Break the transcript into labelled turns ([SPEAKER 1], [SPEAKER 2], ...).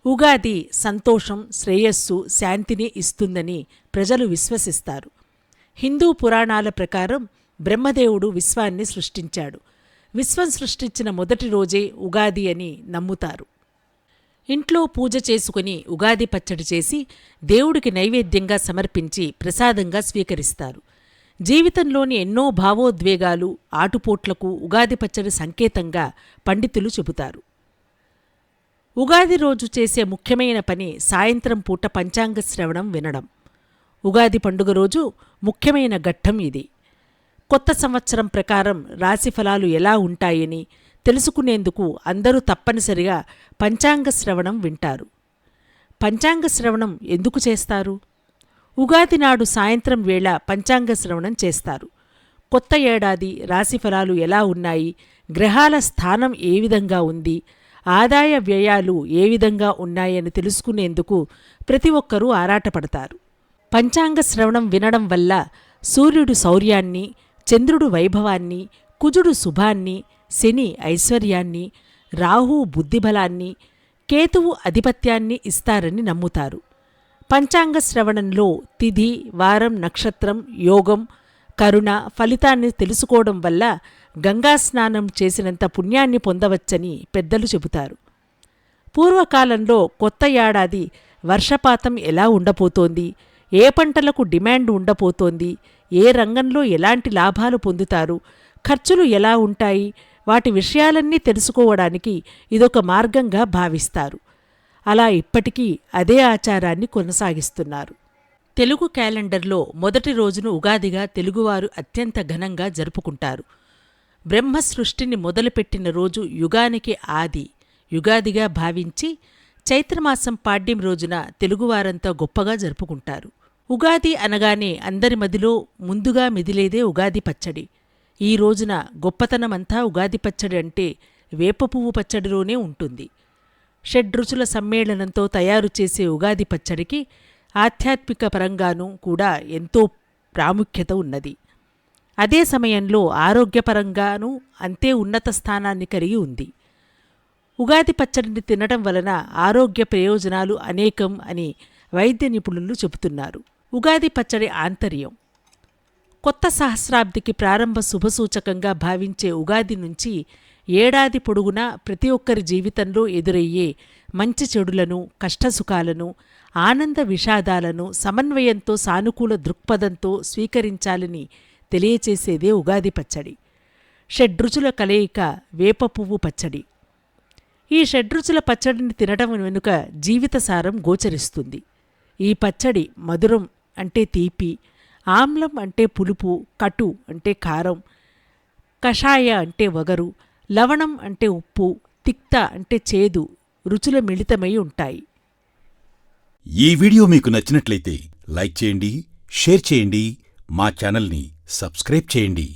[SPEAKER 1] ఉగాది సంతోషం, శ్రేయస్సు, శాంతిని ఇస్తుందని ప్రజలు విశ్వసిస్తారు. హిందూ పురాణాల ప్రకారం బ్రహ్మదేవుడు విశ్వాన్ని సృష్టించాడు. విశ్వం సృష్టించిన మొదటి రోజే ఉగాది అని నమ్ముతారు. ఇంట్లో పూజ చేసుకుని ఉగాది పచ్చడి చేసి దేవుడికి నైవేద్యంగా సమర్పించి ప్రసాదంగా స్వీకరిస్తారు. జీవితంలోని ఎన్నో భావోద్వేగాలు, ఆటుపోట్లకు ఉగాది పచ్చడి సంకేతంగా పండితులు చెబుతారు. ఉగాది రోజు చేసే ముఖ్యమైన పని సాయంత్రం పూట పంచాంగ శ్రవణం వినడం. ఉగాది పండుగ రోజు ముఖ్యమైన ఘట్టం ఇది. కొత్త సంవత్సరం ప్రకారం రాశిఫలాలు ఎలా ఉంటాయని తెలుసుకునేందుకు అందరూ తప్పనిసరిగా పంచాంగ శ్రవణం వింటారు. పంచాంగ శ్రవణం ఎందుకు చేస్తారు? ఉగాది నాడు సాయంత్రం వేళ పంచాంగ శ్రవణం చేస్తారు. కొత్త ఏడాది రాశిఫలాలు ఎలా ఉన్నాయి, గ్రహాల స్థానం ఏ విధంగా ఉంది, ఆదాయ వ్యయాలు ఏ విధంగా ఉన్నాయని తెలుసుకునేందుకు ప్రతి ఒక్కరూ ఆరాటపడతారు. పంచాంగ శ్రవణం వినడం వల్ల సూర్యుడు శౌర్యాన్ని, చంద్రుడు వైభవాన్ని, కుజుడు శుభాన్ని, శని ఐశ్వర్యాన్ని, రాహు బుద్ధిబలాన్ని, కేతువు ఆధిపత్యాన్ని ఇస్తారని నమ్ముతారు. పంచాంగ శ్రవణంలో తిథి, వారం, నక్షత్రం, యోగం, కరుణ ఫలితాన్ని తెలుసుకోవడం వల్ల గంగాస్నానం చేసినంత పుణ్యాన్ని పొందవచ్చని పెద్దలు చెబుతారు. పూర్వకాలంలో కొత్త ఏడాది వర్షపాతం ఎలా ఉండబోతోంది, ఏ పంటలకు డిమాండ్ ఉండబోతోంది, ఏ రంగంలో ఎలాంటి లాభాలు పొందుతారు, ఖర్చులు ఎలా ఉంటాయి, వాటి విషయాలన్నీ తెలుసుకోవడానికి ఇదొక మార్గంగా భావిస్తారు. అలా ఇప్పటికీ అదే ఆచారాన్ని కొనసాగిస్తున్నారు. తెలుగు క్యాలెండర్లో మొదటి రోజును ఉగాదిగా తెలుగువారు అత్యంత ఘనంగా జరుపుకుంటారు. బ్రహ్మ సృష్టిని మొదలుపెట్టిన రోజు యుగానికి ఆది, యుగాదిగా భావించి చైత్రమాసం పాడ్యం రోజున తెలుగువారంతా గొప్పగా జరుపుకుంటారు. ఉగాది అనగానే అందరి మదిలో ముందుగా మెదిలేదే ఉగాది పచ్చడి. ఈ రోజున గొప్పతనమంతా ఉగాది పచ్చడి అంటే వేప పువ్వు పచ్చడిలోనే ఉంటుంది. షడ్రుచుల సమ్మేళనంతో తయారు చేసే ఉగాది పచ్చడికి ఆధ్యాత్మిక పరంగానూ కూడా ఎంతో ప్రాముఖ్యత ఉన్నది. అదే సమయంలో ఆరోగ్యపరంగానూ అంతే ఉన్నత స్థానాన్ని కలిగి ఉంది. ఉగాది పచ్చడిని తినడం వలన ఆరోగ్య ప్రయోజనాలు అనేకం అని వైద్య నిపుణులు చెబుతున్నారు. ఉగాది పచ్చడి ఆంతర్యం. కొత్త సహస్రాబ్దికి ప్రారంభ శుభసూచకంగా భావించే ఉగాది నుంచి ఏడాది పొడుగునా ప్రతి ఒక్కరి జీవితంలో ఎదురయ్యే మంచి చెడులను, కష్టసుఖాలను, ఆనంద విషాదాలను సమన్వయంతో, సానుకూల దృక్పథంతో స్వీకరించాలని తెలియచేసేదే ఉగాది పచ్చడి. షడ్రుచుల కలయిక వేప పువ్వు పచ్చడి. ఈ షడ్రుచుల పచ్చడిని తినటం వెనుక జీవితసారం గోచరిస్తుంది. ఈ పచ్చడి మధురం అంటే తీపి, ఆమ్లం అంటే పులుపు, కటు అంటే కారం, కషాయ అంటే వగరు, లవణం అంటే ఉప్పు, తిక్త అంటే చేదు రుచుల మిళితమై ఉంటాయి.
[SPEAKER 2] ఈ వీడియో మీకు నచ్చినట్లయితే లైక్ చేయండి, షేర్ చేయండి, మా ఛానల్ని సబ్స్క్రైబ్ చేయండి.